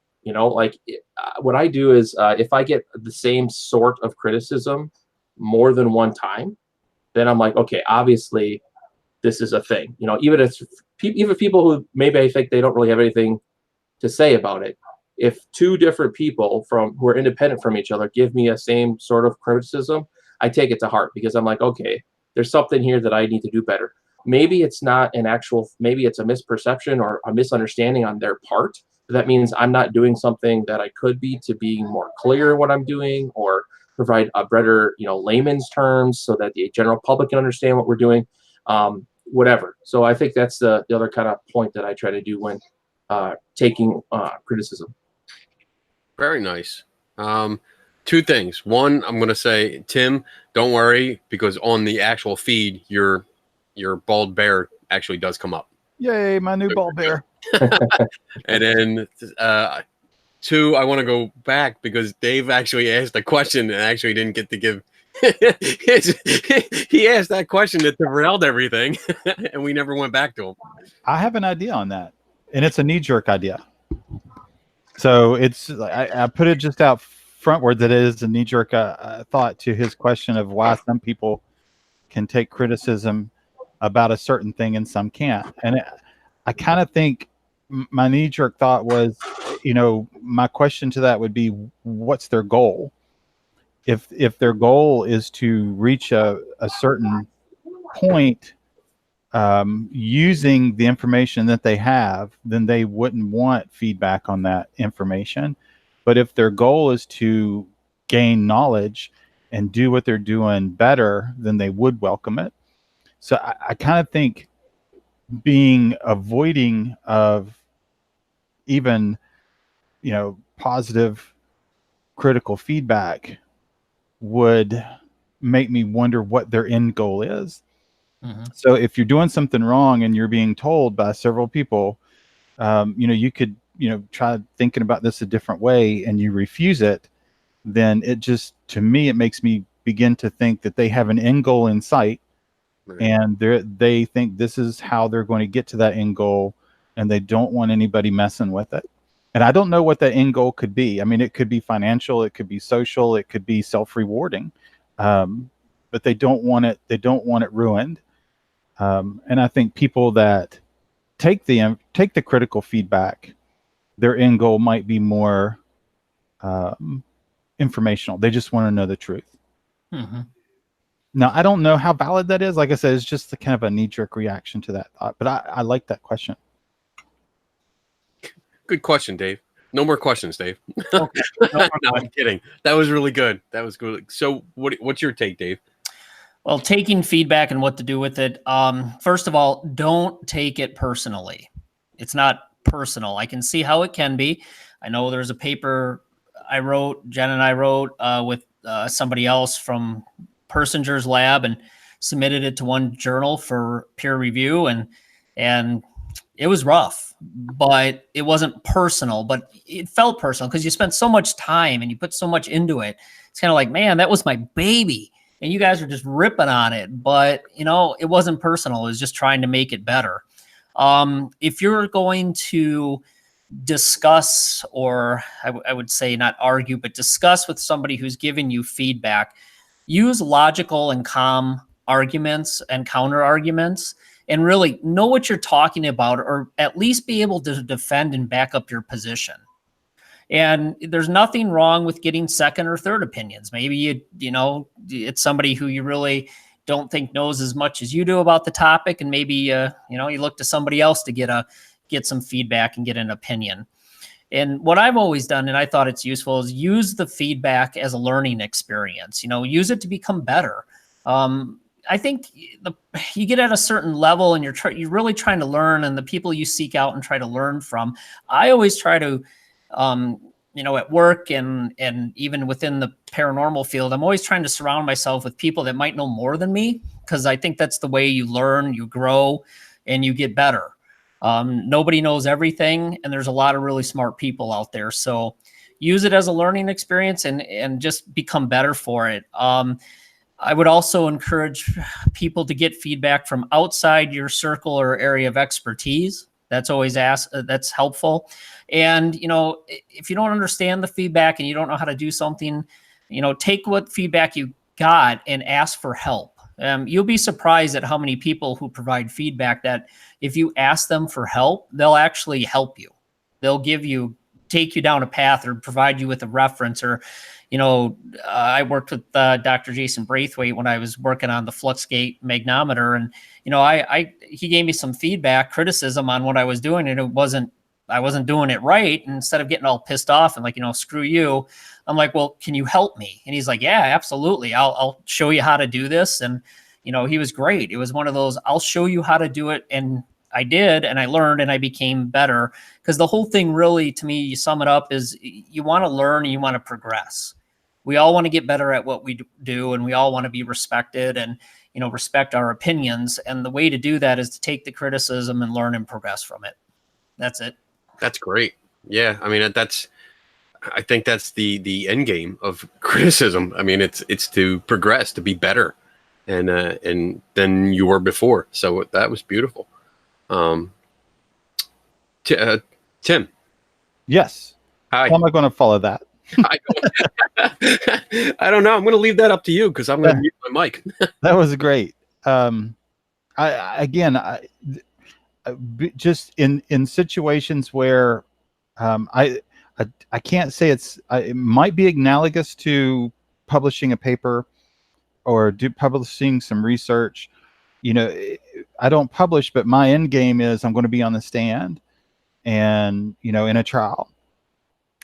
What I do is if I get the same sort of criticism more than one time, then I'm like, okay, obviously this is a thing. Even if people who maybe I think they don't really have anything to say about it, if two different people who are independent from each other give me a same sort of criticism, I take it to heart, because I'm like, okay, there's something here that I need to do better. Maybe it's not maybe it's a misperception or a misunderstanding on their part. That means I'm not doing something that I could be to being more clear in what I'm doing, or provide a better, layman's terms so that the general public can understand what we're doing, whatever. So I think that's the other kind of point that I try to do when taking criticism. Very nice. Two things. One, I'm going to say, Tim, don't worry, because on the actual feed, your bald bear actually does come up. Yay, my new bald bear. And then two, I want to go back because Dave actually asked a question and actually didn't get to give. He asked that question that derailed everything, and we never went back to him. I have an idea on that, and it's a knee-jerk idea. So it's I put it just out frontward that it is a knee-jerk thought to his question of why some people can take criticism about a certain thing and some can't. And I kind of think my knee-jerk thought was, my question to that would be, what's their goal? If their goal is to reach a certain point using the information that they have, then they wouldn't want feedback on that information. But if their goal is to gain knowledge and do what they're doing better, then they would welcome it. So I kind of think being avoiding of even, positive critical feedback would make me wonder what their end goal is. Mm-hmm. So if you're doing something wrong and you're being told by several people, you could, try thinking about this a different way, and you refuse it, then it just, to me, it makes me begin to think that they have an end goal in sight. Right. And they think this is how they're going to get to that end goal, and they don't want anybody messing with it. And I don't know what that end goal could be. I mean, it could be financial, it could be social, it could be self-rewarding, but they don't want it. They don't want it ruined. And I think people that take the critical feedback. Their end goal might be more informational. They just want to know the truth. Mm-hmm. Now, I don't know how valid that is. Like I said, it's just the kind of a knee-jerk reaction to that thought. But I like that question. Good question, Dave. No more questions, Dave. Okay. No, I'm kidding. That was really good. That was good. So what's your take, Dave? Well, taking feedback and what to do with it. First of all, don't take it personally. It's not personal. I can see how it can be. I know there's a paper Jen and I wrote with somebody else from Persinger's lab and submitted it to one journal for peer review. And it was rough, but it wasn't personal, but it felt personal because you spent so much time and you put so much into it. It's kind of like, man, that was my baby. And you guys are just ripping on it, but it wasn't personal. It was just trying to make it better. If you're going to discuss, or I would say not argue, but discuss with somebody who's giving you feedback, use logical and calm arguments and counter arguments, and really know what you're talking about, or at least be able to defend and back up your position. And there's nothing wrong with getting second or third opinions. Maybe it's somebody who you really don't think knows as much as you do about the topic, and maybe you look to somebody else to get some feedback and get an opinion. And what I've always done, and I thought it's useful, is use the feedback as a learning experience. Use it to become better. I think you get at a certain level and you're really trying to learn, and the people you seek out and try to learn from. I always try to, at work and even within the paranormal field, I'm always trying to surround myself with people that might know more than me, because I think that's the way you learn, you grow, and you get better. Nobody knows everything, and there's a lot of really smart people out there. So use it as a learning experience and just become better for it. I would also encourage people to get feedback from outside your circle or area of expertise. That's always that's helpful. And, if you don't understand the feedback and you don't know how to do something, take what feedback you got and ask for help. You'll be surprised at how many people who provide feedback that if you ask them for help, they'll actually help you. They'll take you down a path or provide you with a reference. Or, I worked with Dr. Jason Braithwaite when I was working on the Fluxgate magnometer, and he gave me some feedback, criticism on what I was doing, and I wasn't doing it right. And instead of getting all pissed off and like, screw you, I'm like, well, can you help me? And he's like, yeah, absolutely. I'll show you how to do this. And, he was great. It was one of those, I'll show you how to do it. And I did, and I learned, and I became better. Because the whole thing really, to me, you sum it up, is you want to learn and you want to progress. We all want to get better at what we do, and we all want to be respected and, respect our opinions. And the way to do that is to take the criticism and learn and progress from it. That's it. That's great. Yeah. I mean, I think that's the end game of criticism. I mean, it's to progress, to be better and than you were before. So that was beautiful. Tim. Yes. Hi. How am I going to follow that? I don't know. I'm going to leave that up to you, because I'm going to mute my mic. That was great. Just in situations where I can't say it might be analogous to publishing a paper or publishing some research. I don't publish, but my end game is I'm going to be on the stand and, in a trial.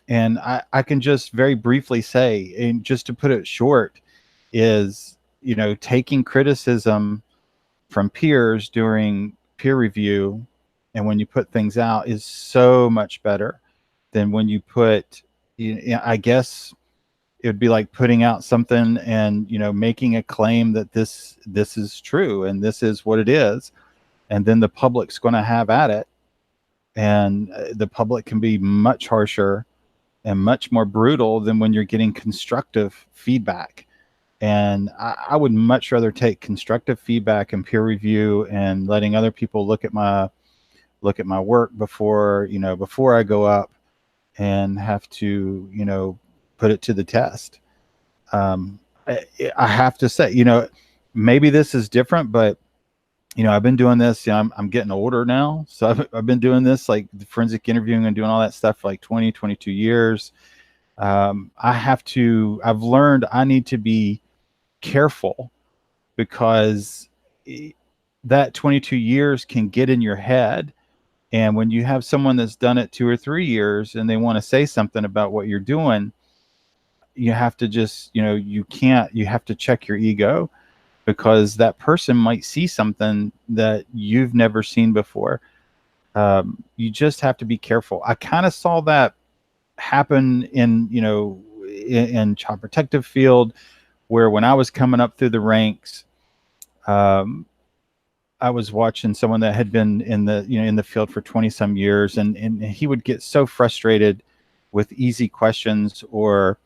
And I can just very briefly say, and just to put it short, is, taking criticism from peers during peer review and when you put things out is so much better than when you put, I guess it would be like putting out something and, making a claim that this is true and this is what it is. And then the public's going to have at it. And the public can be much harsher and much more brutal than when you're getting constructive feedback. And I would much rather take constructive feedback and peer review and letting other people look at my work before I go up and have to, put it to the test. I have to say, maybe this is different, but I've been doing this. I'm getting older now. So I've been doing this, like the forensic interviewing and doing all that stuff for like 20, 22 years. I've learned I need to be careful because that 22 years can get in your head. And when you have someone that's done it 2 or 3 years and they want to say something about what you're doing, you have to just, you have to check your ego, because that person might see something that you've never seen before. You just have to be careful. I kind of saw that happen in child protective field, where when I was coming up through the ranks, I was watching someone that had been in the field for 20 some years, and he would get so frustrated with easy questions, or,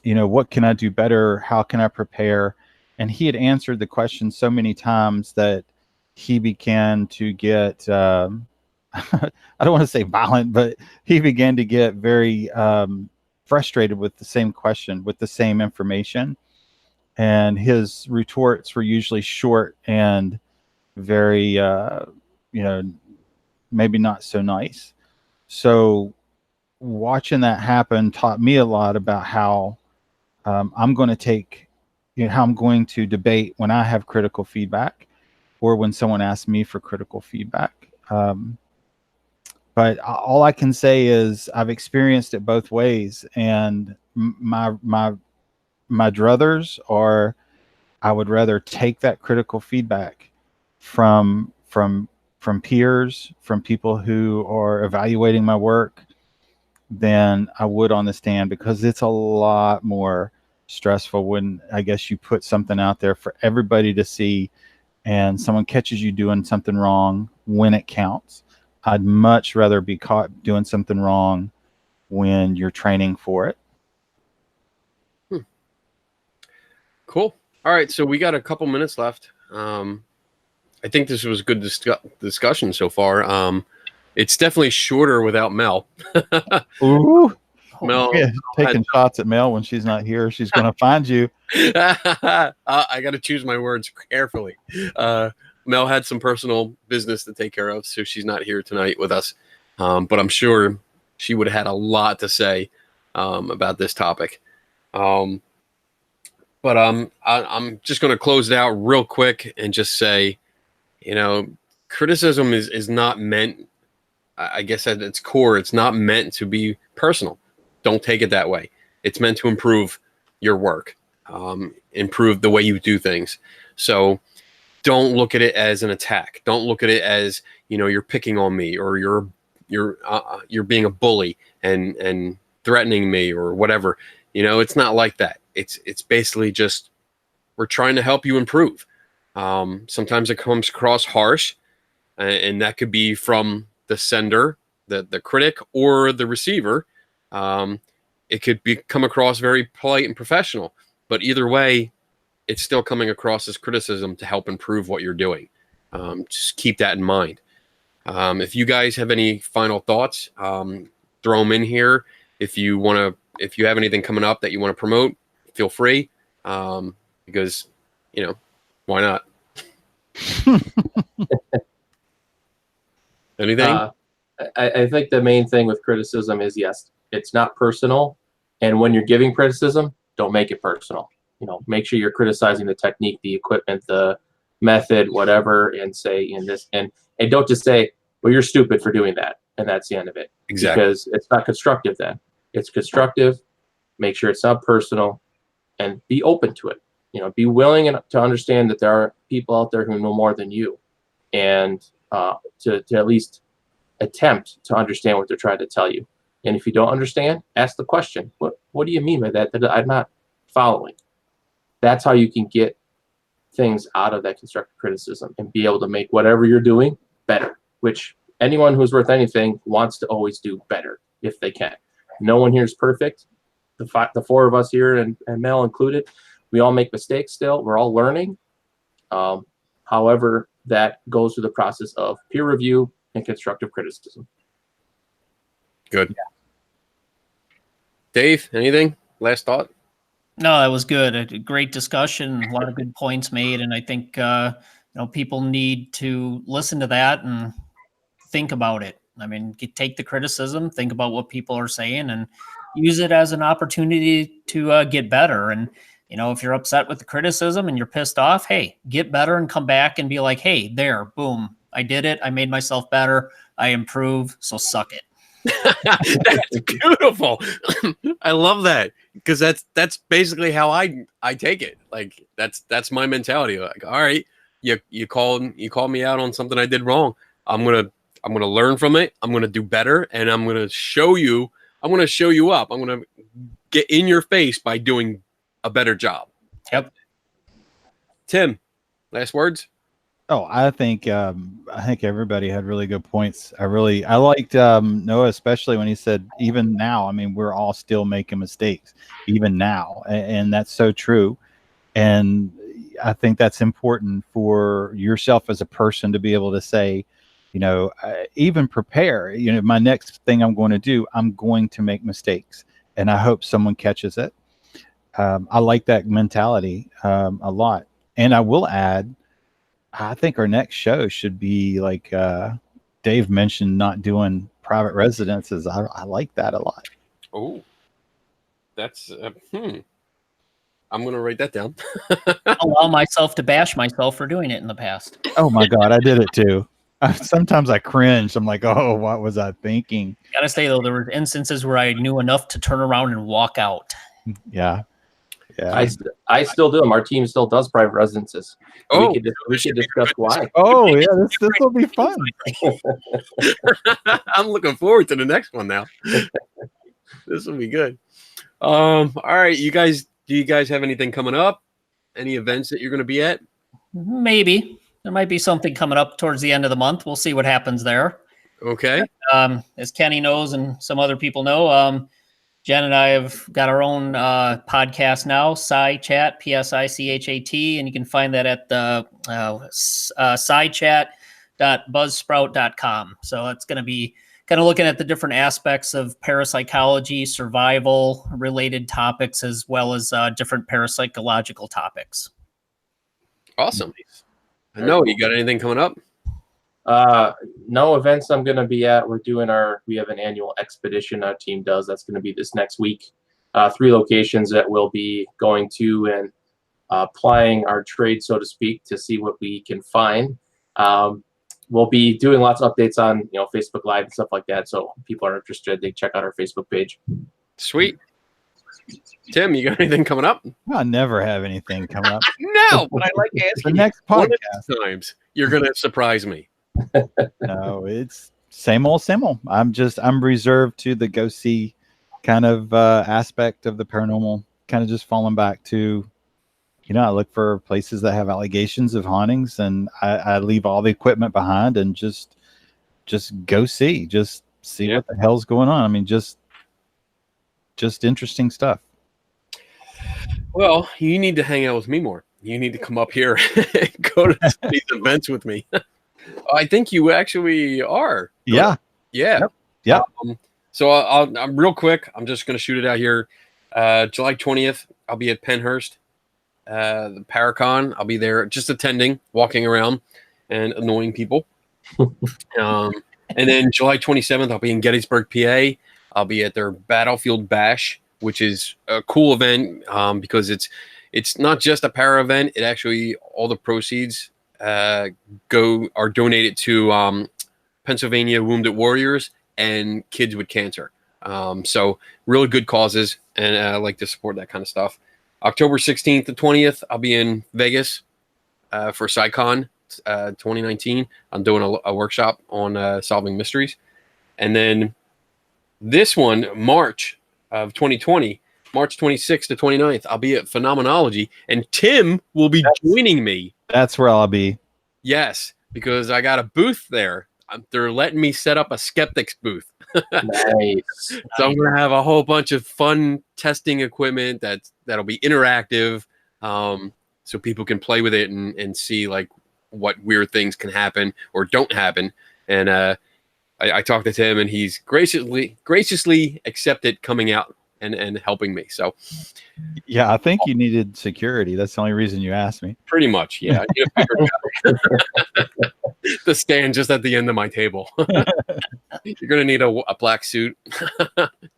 what can I do better? How can I prepare? And he had answered the question so many times that he began to get, I don't want to say violent, but he began to get very frustrated with the same question, with the same information. And his retorts were usually short and very, maybe not so nice. So watching that happen taught me a lot about how I'm going to take, how I'm going to debate when I have critical feedback, or when someone asks me for critical feedback. But all I can say is I've experienced it both ways, and my druthers are, I would rather take that critical feedback from peers, from people who are evaluating my work, than I would on the stand, because it's a lot more stressful when, I guess, you put something out there for everybody to see and someone catches you doing something wrong when it counts. I'd much rather be caught doing something wrong when you're training for it. Cool. All right, so we got a couple minutes left. I think this was a good discussion so far. It's definitely shorter without Mel. Ooh. Mel, Yeah, taking shots at Mel when she's not here. She's going to find you. I got to choose my words carefully. Mel had some personal business to take care of, so she's not here tonight with us. But I'm sure she would have had a lot to say about this topic. But I'm just going to close it out real quick and just say, criticism is not meant, I guess at its core, it's not meant to be personal. Don't take it that way. It's meant to improve your work, improve the way you do things. So don't look at it as an attack. Don't look at it as, you're picking on me, or you're being a bully and threatening me or whatever. It's not like that. It's basically just, we're trying to help you improve. Sometimes it comes across harsh, and that could be from the sender, the critic, or the receiver. It could come across very polite and professional, but either way, it's still coming across as criticism to help improve what you're doing. Just keep that in mind. If you guys have any final thoughts, throw them in here. If you have anything coming up that you want to promote, feel free. Because, why not? Anything? I think the main thing with criticism is, yes, it's not personal. And when you're giving criticism, don't make it personal. Make sure you're criticizing the technique, the equipment, the method, whatever, and say in this, and don't just say, well, you're stupid for doing that, and that's the end of it. Exactly. Because it's not constructive then. It's constructive. Make sure it's not personal, and be open to it. Be willing to understand that there are people out there who know more than you, and to at least attempt to understand what they're trying to tell you. And if you don't understand, ask the question. What do you mean by that I'm not following? That's how you can get things out of that constructive criticism and be able to make whatever you're doing better, which anyone who's worth anything wants to always do better if they can. No one here is perfect. The four of us here, and Mel included, we all make mistakes still. We're all learning. However, that goes through the process of peer review and constructive criticism. Good. Yeah. Dave, anything? Last thought? No, that was good. A great discussion. A lot of good points made. And I think, people need to listen to that and think about it. I mean, take the criticism, think about what people are saying, and use it as an opportunity to get better. And, if you're upset with the criticism and you're pissed off, hey, get better and come back and be like, hey, there, boom, I did it. I made myself better. I improve. So suck it. That's beautiful. I love that, because that's basically how I take it. Like that's my mentality. Like, all right, you called me out on something I did wrong. I'm gonna learn from it. I'm gonna do better, and I'm gonna show you up. I'm gonna get in your face by doing a better job. Yep. Tim, last words. Oh, I think everybody had really good points. I liked Noah, especially when he said, even now, I mean, we're all still making mistakes, even now. And that's so true. And I think that's important for yourself as a person to be able to say, even prepare, my next thing I'm going to do, I'm going to make mistakes. And I hope someone catches it. I like that mentality a lot. And I will add, I think our next show should be like Dave mentioned, not doing private residences. I like that a lot. Oh, that's I'm going to write that down. Allow myself to bash myself for doing it in the past. Oh my God, I did it too. Sometimes I cringe. I'm like, oh, what was I thinking? Gotta say though, there were instances where I knew enough to turn around and walk out. Yeah. I still do them. Our team still does private residences. Oh, we could discuss why. Oh yeah, this will be fun. I'm looking forward to the next one now. This will be good. All right, do you guys have anything coming up? Any events that you're going to be at? Maybe there might be something coming up towards the end of the month. We'll see what happens there. Okay. As Kenny knows and some other people know, Jen and I have got our own podcast now, SciChat, PSICHAT, and you can find that at the SciChat.buzzsprout.com. So it's going to be kind of looking at the different aspects of parapsychology, survival related topics, as well as different parapsychological topics. Awesome. I know. You got anything coming up? No events I'm going to be at. We have an annual expedition our team does. That's going to be this next week. 3 locations that we'll be going to and applying our trade, so to speak, to see what we can find. We'll be doing lots of updates on, Facebook Live and stuff like that. So if people are interested, they check out our Facebook page. Sweet. Tim, you got anything coming up? I never have anything coming up. No, but I like asking. The next podcast. Times you're going to surprise me. No, it's same old. I'm reserved to the go see kind of aspect of the paranormal, kind of just falling back to, I look for places that have allegations of hauntings, and I leave all the equipment behind and just go see, what the hell's going on. I mean, just interesting stuff. Well, you need to hang out with me more. You need to come up here and go to these events with me. I think you actually are. Yeah. Yeah. Yep. So I'm real quick. I'm just going to shoot it out here. July 20th, I'll be at Penhurst. The Paracon, I'll be there just attending, walking around and annoying people. And then July 27th, I'll be in Gettysburg, PA. I'll be at their Battlefield Bash, which is a cool event because it's not just a para event. It actually, all the proceeds are donated to Pennsylvania Wounded Warriors and kids with cancer. So really good causes, and I like to support that kind of stuff. October 16th to 20th, I'll be in Vegas for SciCon 2019. I'm doing a workshop on solving mysteries. And then this one, March of 2020, March 26th to 29th, I'll be at Phenomenology, and Tim will be joining me. That's where I'll be. Yes, because I got a booth there. They're letting me set up a skeptics booth. Nice. So I'm going to have a whole bunch of fun testing equipment that'll be interactive, so people can play with it and see like what weird things can happen or don't happen. And I talked to Tim, and he's graciously accepted coming out and helping me. So Yeah, I think you needed security. That's the only reason you asked me. pretty much, yeah. I need a bigger guy to stand just at the end of my table. You're gonna need a black suit,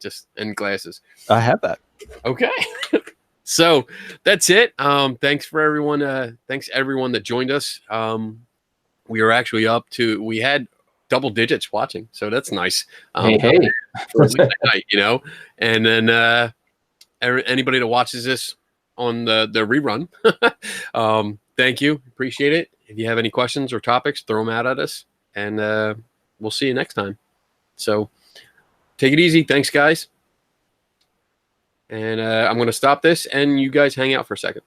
just and glasses. I have that. Okay. So that's it. Thanks for everyone. Thanks everyone that joined us. We are actually we had double digits watching, so that's nice. Hey. For at least a night, you know. And then anybody that watches this on the rerun, thank you, appreciate it. If you have any questions or topics, throw them out at us, and we'll see you next time. So take it easy. Thanks, guys. And I'm going to stop this, and you guys hang out for a second.